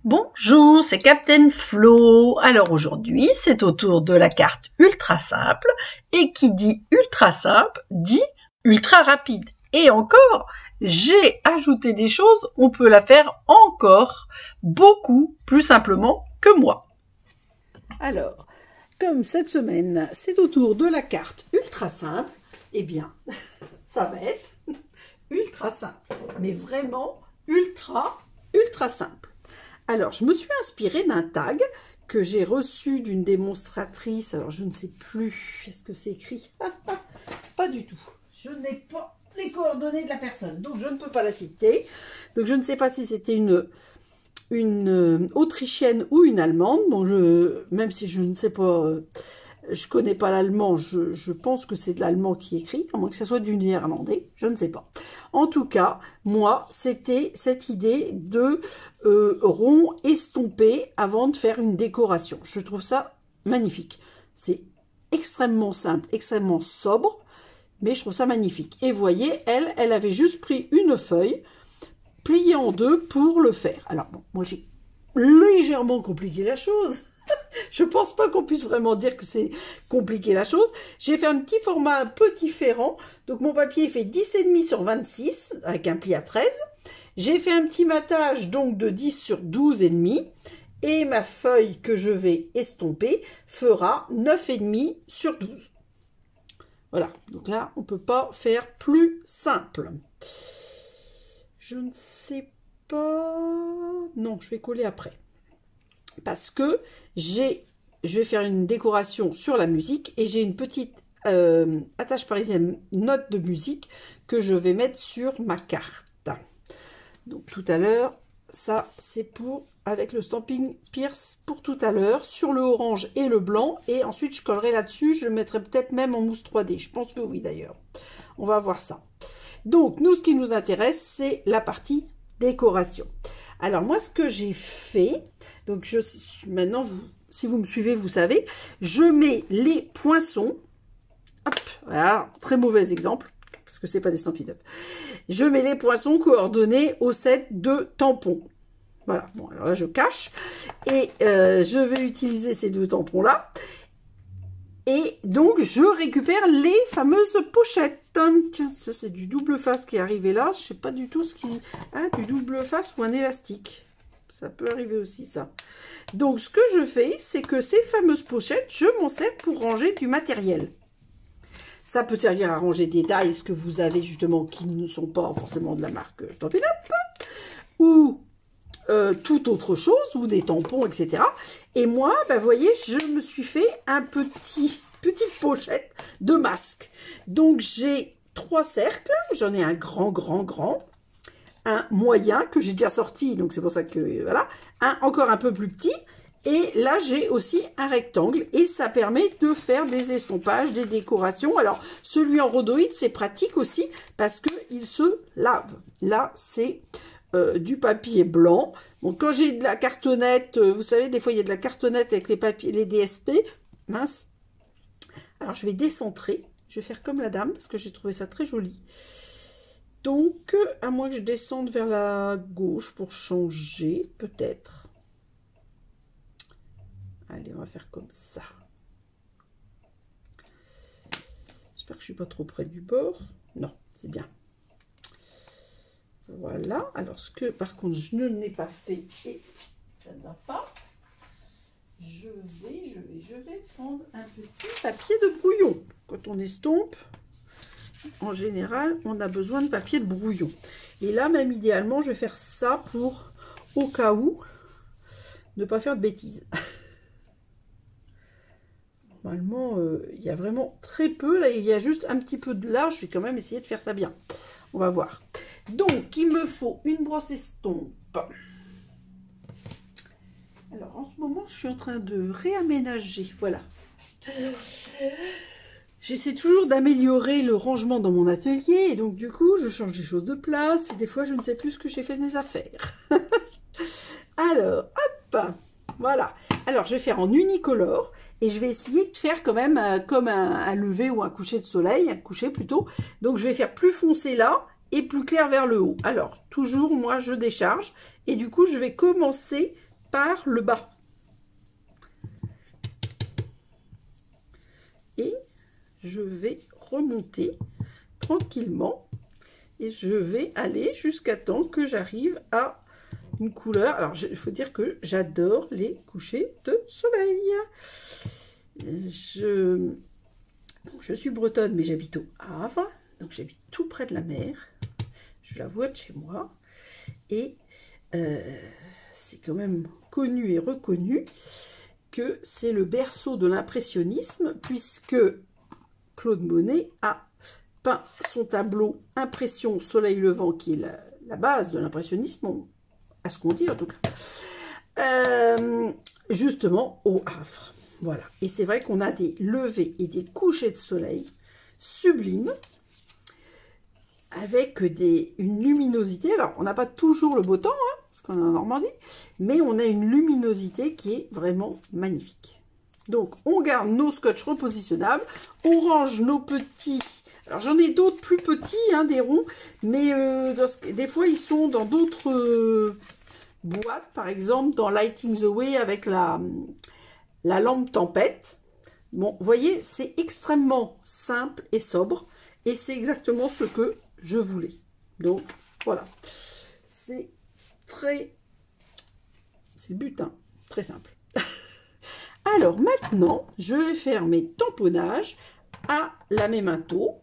Bonjour, c'est Captain Flo. Alors aujourd'hui, c'est au tour de la carte ultra simple. Et qui dit ultra simple, dit ultra rapide. Et encore, j'ai ajouté des choses, on peut la faire encore beaucoup plus simplement que moi. Alors, comme cette semaine, c'est au tour de la carte ultra simple, eh bien, ça va être ultra simple. Mais vraiment ultra simple. Alors, je me suis inspirée d'un tag que j'ai reçu d'une démonstratrice. Alors, je ne sais plus. Est-ce que c'est écrit? Pas du tout. Je n'ai pas les coordonnées de la personne. Donc, je ne peux pas la citer. Donc, je ne sais pas si c'était une Autrichienne ou une Allemande. Bon, même si je ne sais pas, je connais pas l'allemand, je pense que c'est de l'allemand qui écrit, à moins que ce soit du néerlandais, je ne sais pas. En tout cas, moi, c'était cette idée de rond estompé avant de faire une décoration. Je trouve ça magnifique. C'est extrêmement simple, extrêmement sobre, mais je trouve ça magnifique. Et vous voyez, elle avait juste pris une feuille, pliée en deux pour le faire. Alors bon, moi j'ai légèrement compliqué la chose. Je pense pas qu'on puisse vraiment dire que c'est compliqué la chose. J'ai fait un petit format un peu différent. Donc mon papier fait 10,5 sur 26 avec un pli à 13. J'ai fait un petit matage donc de 10 sur 12,5. Et ma feuille que je vais estomper fera 9,5 sur 12. Voilà, donc là on peut pas faire plus simple. Je ne sais pas... Non, je vais coller après. Parce que je vais faire une décoration sur la musique et j'ai une petite attache parisienne note de musique que je vais mettre sur ma carte. Donc tout à l'heure, ça c'est pour avec le Stampin' Pierce pour tout à l'heure sur le orange et le blanc, et ensuite je collerai là-dessus, je le mettrai peut-être même en mousse 3D, je pense que oui d'ailleurs. On va voir ça. Donc nous, ce qui nous intéresse, c'est la partie décoration. Alors moi, ce que j'ai fait, donc maintenant, si vous me suivez, vous savez, je mets les poinçons. Hop, voilà, très mauvais exemple, parce que c'est pas des Stampin' Up. Je mets les poinçons coordonnés au set de tampons. Voilà, bon, alors là, je cache. Et je vais utiliser ces deux tampons-là. Et donc, je récupère les fameuses pochettes. Tiens, ça, c'est du double face qui est arrivé là. Je sais pas du tout ce qui... Ah, du double face ou un élastique. Ça peut arriver aussi, ça. Donc, ce que je fais, c'est que ces fameuses pochettes, je m'en sers pour ranger du matériel. Ça peut servir à ranger des dies que vous avez, justement, qui ne sont pas forcément de la marque Stampin' Up. Ou... toute autre chose, ou des tampons, etc. Et moi, ben, vous voyez, je me suis fait un petite pochette de masque. Donc, j'ai 3 cercles. J'en ai un grand, un moyen que j'ai déjà sorti, donc c'est pour ça que, voilà, un encore un peu plus petit. Et là, j'ai aussi un rectangle et ça permet de faire des estompages, des décorations. Alors, celui en rhodoïde, c'est pratique aussi parce qu'il se lave. Là, c'est... du papier blanc. Bon, quand j'ai de la cartonnette, vous savez, des fois il y a de la cartonnette avec les papiers, les DSP, mince. Alors je vais décentrer, je vais faire comme la dame parce que j'ai trouvé ça très joli. Donc, à moins que je descende vers la gauche pour changer, peut-être. Allez, on va faire comme ça. J'espère que je suis pas trop près du bord. Non, c'est bien. Voilà, alors ce que par contre je n'ai pas fait et ça ne va pas, je vais prendre un petit papier de brouillon. Quand on estompe, en général, on a besoin de papier de brouillon. Et là, même idéalement, je vais faire ça pour, au cas où, ne pas faire de bêtises. Normalement, il y a vraiment très peu, là, il y a juste un petit peu de large, je vais quand même essayer de faire ça bien. On va voir. Donc, il me faut une brosse estompe. Alors, en ce moment, je suis en train de réaménager. Voilà. J'essaie toujours d'améliorer le rangement dans mon atelier. Et donc, du coup, je change des choses de place. Et des fois, je ne sais plus ce que j'ai fait de mes affaires. Alors, hop. Voilà. Alors, je vais faire en unicolore. Et je vais essayer de faire quand même comme un lever ou un coucher de soleil. Un coucher plutôt. Donc, je vais faire plus foncé là. et plus clair vers le haut. Alors, toujours, moi, je décharge. Et du coup, je vais commencer par le bas. Et je vais remonter tranquillement. Et je vais aller jusqu'à temps que j'arrive à une couleur. Alors, il faut dire que j'adore les couchers de soleil. Je suis bretonne, mais j'habite au Havre. Donc, j'habite tout près de la mer. Je la vois de chez moi. Et c'est quand même connu et reconnu que c'est le berceau de l'impressionnisme, puisque Claude Monet a peint son tableau Impression Soleil Levant, qui est la base de l'impressionnisme, à ce qu'on dit en tout cas, justement au Havre. Voilà. Et c'est vrai qu'on a des levées et des couchers de soleil sublimes, avec une luminosité. Alors, on n'a pas toujours le beau temps, hein, parce qu'on est en Normandie, mais on a une luminosité qui est vraiment magnifique. Donc, on garde nos scotch repositionnables, on range nos petits. Alors, j'en ai d'autres plus petits, hein, des ronds, mais des fois, ils sont dans d'autres boîtes, par exemple, dans Lighting the Way avec la lampe tempête. Bon, vous voyez, c'est extrêmement simple et sobre, et c'est exactement ce que je voulais. Donc, voilà. C'est le but, hein, très simple. Alors, maintenant, je vais faire mes tamponnages à la Memento.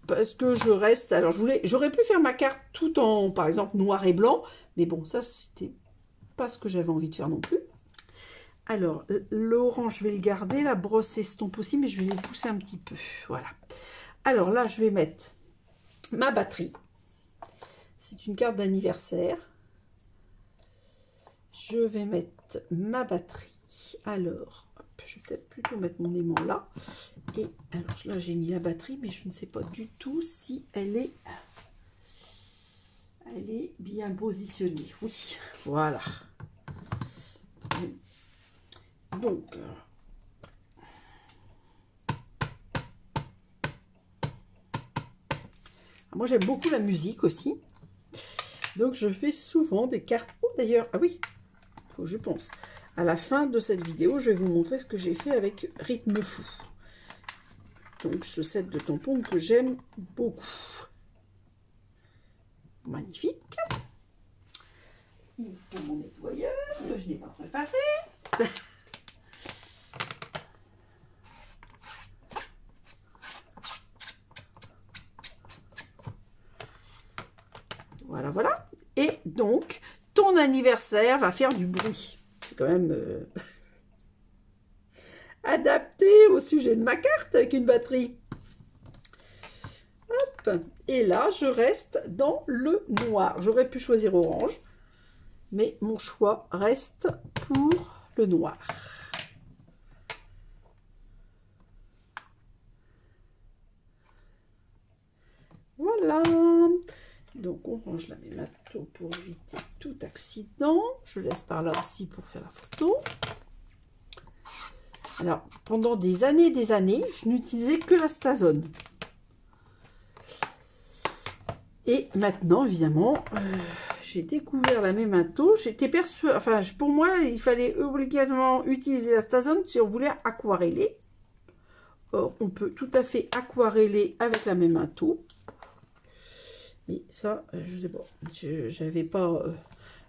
Parce que je reste... Alors, j'aurais pu faire ma carte tout en, par exemple, noir et blanc. Mais bon, ça, c'était pas ce que j'avais envie de faire non plus. Alors, l'orange, je vais le garder. La brosse estompe aussi, mais je vais les pousser un petit peu. Voilà. Alors là, je vais mettre ma batterie. C'est une carte d'anniversaire. Je vais mettre ma batterie. Alors, hop, je vais peut-être plutôt mettre mon aimant là. Et alors là, j'ai mis la batterie, mais je ne sais pas du tout si elle est bien positionnée. Oui, voilà. Donc, moi j'aime beaucoup la musique aussi. Donc je fais souvent des cartes. Oh d'ailleurs, ah oui, faut que je pense. À la fin de cette vidéo, je vais vous montrer ce que j'ai fait avec Rythme Fou. Donc ce set de tampons que j'aime beaucoup. Magnifique. Il me faut mon nettoyeur que je n'ai pas préparé. Voilà, voilà. Et donc, ton anniversaire va faire du bruit. C'est quand même adapté au sujet de ma carte avec une batterie. Hop. Et là, je reste dans le noir. J'aurais pu choisir orange, mais mon choix reste pour le noir. Voilà. Donc, on range la Memento pour éviter tout accident. Je laisse par là aussi pour faire la photo. Alors, pendant des années, je n'utilisais que la Stazone. Et maintenant, évidemment, j'ai découvert la Memento. J'étais persuadée, enfin, pour moi, il fallait obligatoirement utiliser la Stazone si on voulait aquareller. Or, on peut tout à fait aquareller avec la Memento. Mais ça, je sais pas.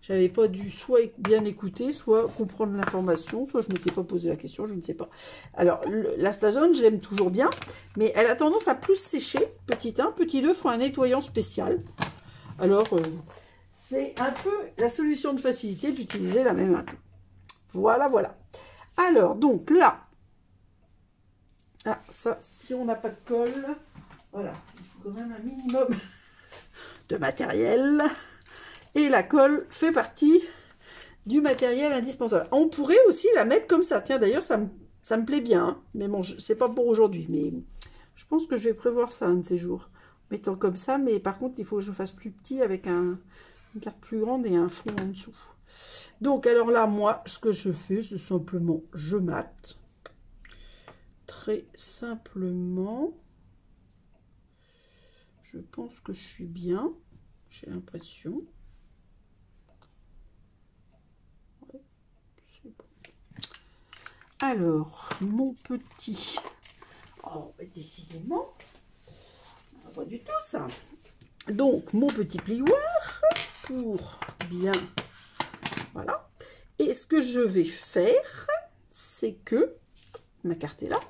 J'avais pas dû soit bien écouter, soit comprendre l'information, soit je ne m'étais pas posé la question, je ne sais pas. Alors, la Stazone, je l'aime toujours bien, mais elle a tendance à plus sécher. Petit 1, petit 2, faut un nettoyant spécial. Alors, c'est un peu la solution de facilité d'utiliser la Memento. Voilà, voilà. Alors, donc là, ah, ça, si on n'a pas de colle, voilà, il faut quand même un minimum de matériel. Et la colle fait partie du matériel indispensable. On pourrait aussi la mettre comme ça. Tiens, d'ailleurs, ça me plaît bien. Hein. Mais bon, c'est pas pour aujourd'hui. Mais je pense que je vais prévoir ça un de ces jours. Mettant comme ça. Mais par contre, il faut que je fasse plus petit avec une carte plus grande et un fond en dessous. Donc, alors là, moi, ce que je fais, c'est simplement, je mate. Très simplement. Je pense que je suis bien. J'ai l'impression. Ouais, c'est bon. Alors, mon petit... Oh, mais décidément, pas du tout ça. Donc, mon petit plioir pour bien... Voilà. Et ce que je vais faire, c'est que... Ma carte est là.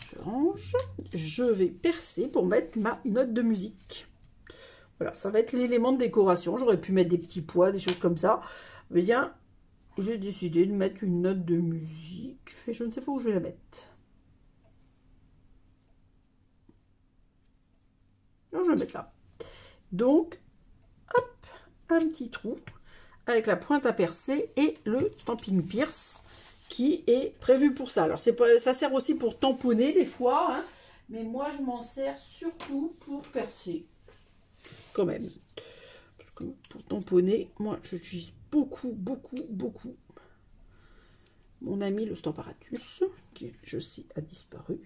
Je range. Je vais percer pour mettre ma note de musique. Voilà, ça va être l'élément de décoration. J'aurais pu mettre des petits pois, des choses comme ça. Mais bien, j'ai décidé de mettre une note de musique. Et je ne sais pas où je vais la mettre. Non, je vais la mettre là. Donc, hop, un petit trou avec la pointe à percer et le Stampin' Pierce qui est prévu pour ça. Alors, ça sert aussi pour tamponner des fois, hein, mais moi, je m'en sers surtout pour percer, quand même. Parce que pour tamponner, moi, j'utilise beaucoup mon ami le Stamparatus, qui, je sais, a disparu.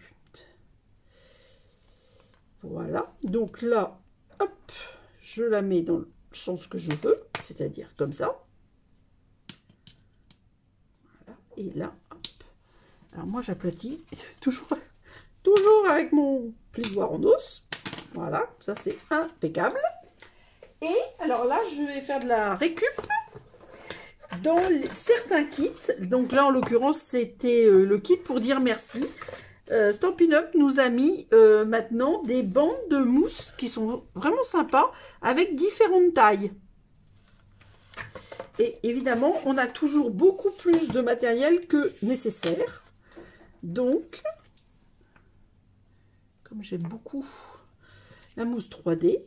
Voilà, donc là, hop, je la mets dans le sens que je veux, c'est-à-dire comme ça. Voilà, et là, hop. Alors moi, j'aplatis toujours avec mon plioir en os. Voilà, ça c'est impeccable. Et alors là, je vais faire de la récup dans certains kits. Donc là, en l'occurrence, c'était le kit pour dire merci. Stampin' Up nous a mis maintenant des bandes de mousse qui sont vraiment sympas avec différentes tailles. Et évidemment, on a toujours beaucoup plus de matériel que nécessaire. Donc, comme j'aime beaucoup la mousse 3D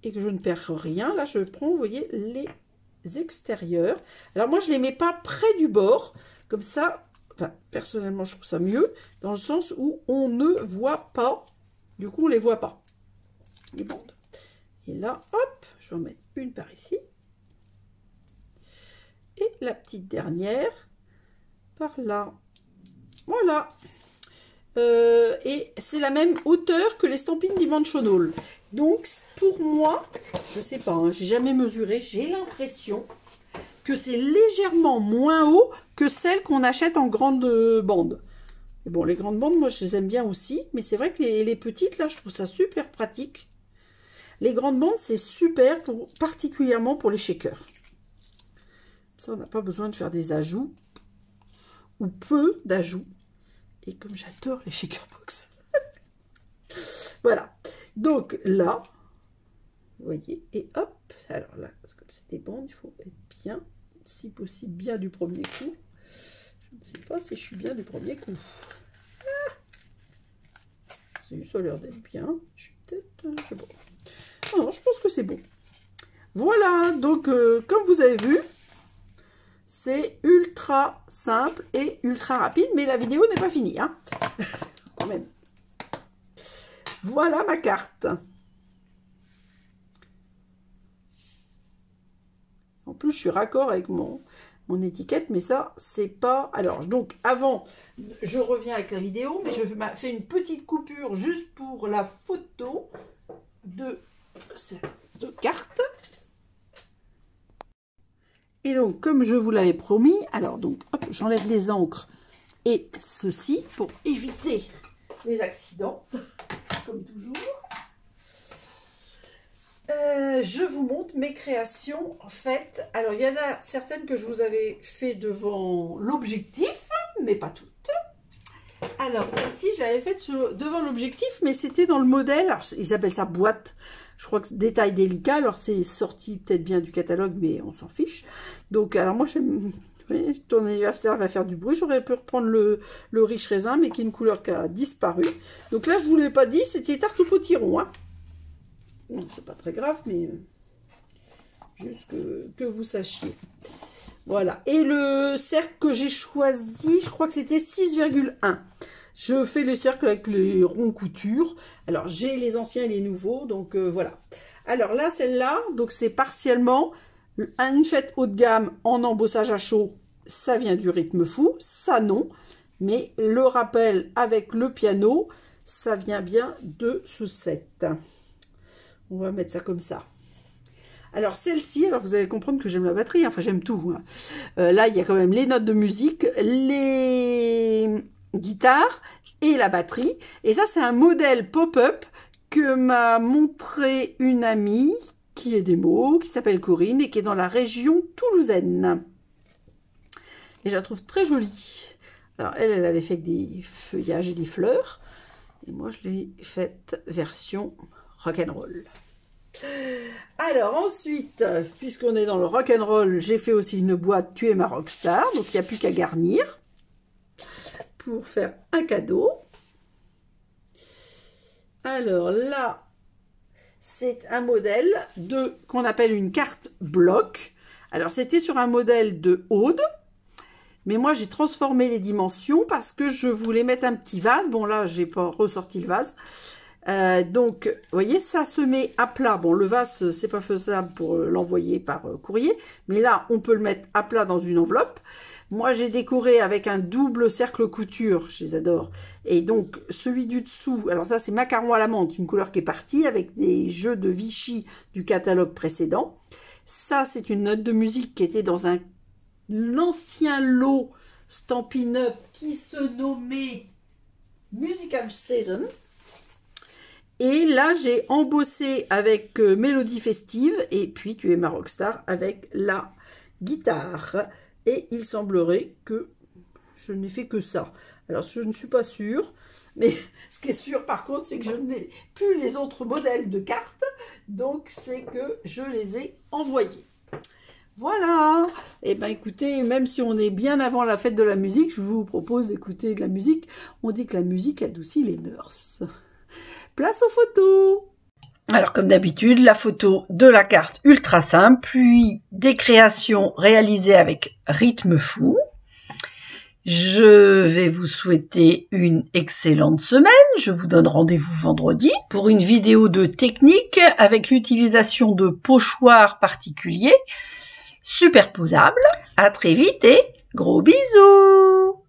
et que je ne perds rien, là je prends, vous voyez, les extérieurs. Alors moi, je ne les mets pas près du bord, comme ça... Enfin, personnellement, je trouve ça mieux, dans le sens où on ne voit pas, du coup, on ne les voit pas, les bandes. Et là, hop, je vais en mettre une par ici. Et la petite dernière, par là. Voilà. Et c'est la même hauteur que les Stampin' Dimensional. Donc, pour moi, je ne sais pas, hein, j'ai jamais mesuré, j'ai l'impression que c'est légèrement moins haut que celles qu'on achète en grande bande. Et bon, les grandes bandes, moi, je les aime bien aussi. Mais c'est vrai que les petites, là, je trouve ça super pratique. Les grandes bandes, c'est super, particulièrement pour les shakers. Ça, on n'a pas besoin de faire des ajouts. Ou peu d'ajouts. Et comme j'adore les shaker box. Voilà. Donc, là, vous voyez, et hop. Alors là, parce que comme c'est des bandes, il faut être bien, si possible, bien du premier coup. Je ne sais pas si je suis bien du premier coup. Ah, ça a l'air d'être bien. Je suis peut-être... je sais pas. Non, je pense que c'est bon. Voilà, donc comme vous avez vu, c'est ultra simple et ultra rapide, mais la vidéo n'est pas finie, hein. Quand même. Voilà ma carte. En plus, je suis raccord avec mon étiquette, mais ça, c'est pas... Alors, donc, avant, je reviens avec la vidéo, mais je fais une petite coupure juste pour la photo de carte. Et donc, comme je vous l'avais promis, alors, donc, hop, j'enlève les encres et ceci pour éviter les accidents, comme toujours. Je vous montre mes créations faites. Alors, il y en a certaines que je vous avais fait devant l'objectif, mais pas toutes. Alors, celle-ci, je l'avais faite devant l'objectif, mais c'était dans le modèle. Alors, ils appellent ça boîte. Je crois que c'est détail délicat. Alors, c'est sorti peut-être bien du catalogue, mais on s'en fiche. Donc, alors moi, j'aime... Oui, ton anniversaire va faire du bruit. J'aurais pu reprendre le riche raisin, mais qui est une couleur qui a disparu. Donc là, je ne vous l'ai pas dit, c'était tarte au potiron, hein. Non, c'est pas très grave, mais juste que vous sachiez. Voilà. Et le cercle que j'ai choisi, je crois que c'était 6,1. Je fais les cercles avec les ronds coutures. Alors, j'ai les anciens et les nouveaux, donc voilà. Alors là, celle-là, donc c'est partiellement une fête haut de gamme en embossage à chaud. Ça vient du Rythme Fou, ça non. Mais le rappel avec le piano, ça vient bien de ce set. On va mettre ça comme ça. Alors celle-ci, alors vous allez comprendre que j'aime la batterie, enfin j'aime tout. Hein. Là, il y a quand même les notes de musique, les guitares et la batterie. Et ça, c'est un modèle pop-up que m'a montré une amie qui est des mots, qui s'appelle Corinne et qui est dans la région toulousaine. Et je la trouve très jolie. Alors elle avait fait des feuillages et des fleurs. Et moi, je l'ai faite version rock'n'roll. Alors ensuite, puisqu'on est dans le rock'n'roll, j'ai fait aussi une boîte Tu es ma rockstar, donc il n'y a plus qu'à garnir pour faire un cadeau. Alors là, c'est un modèle qu'on appelle une carte bloc. Alors c'était sur un modèle de Aude, mais moi j'ai transformé les dimensions parce que je voulais mettre un petit vase. Bon là, j'ai pas ressorti le vase. Donc, vous voyez, ça se met à plat. Bon, le vase, c'est pas faisable pour l'envoyer par courrier, mais là, on peut le mettre à plat dans une enveloppe. Moi, j'ai décoré avec un double cercle couture, je les adore. Et donc, celui du dessous, alors ça, c'est macaron à la menthe, une couleur qui est partie, avec des jeux de Vichy du catalogue précédent. Ça, c'est une note de musique qui était dans un ancien lot Stampin' Up qui se nommait Musical Season. Et là, j'ai embossé avec Mélodie Festive et puis Tu es ma rockstar avec la guitare. Et il semblerait que je n'ai fait que ça. Alors, je ne suis pas sûre, mais ce qui est sûr par contre, c'est que je n'ai plus les autres modèles de cartes. Donc, c'est que je les ai envoyés. Voilà. Et bien, écoutez, même si on est bien avant la fête de la musique, je vous propose d'écouter de la musique. On dit que la musique adoucit les mœurs. Place aux photos. Alors comme d'habitude, la photo de la carte ultra simple, puis des créations réalisées avec rythme fou. Je vais vous souhaiter une excellente semaine. Je vous donne rendez-vous vendredi pour une vidéo de technique avec l'utilisation de pochoirs particuliers superposables. À très vite et gros bisous!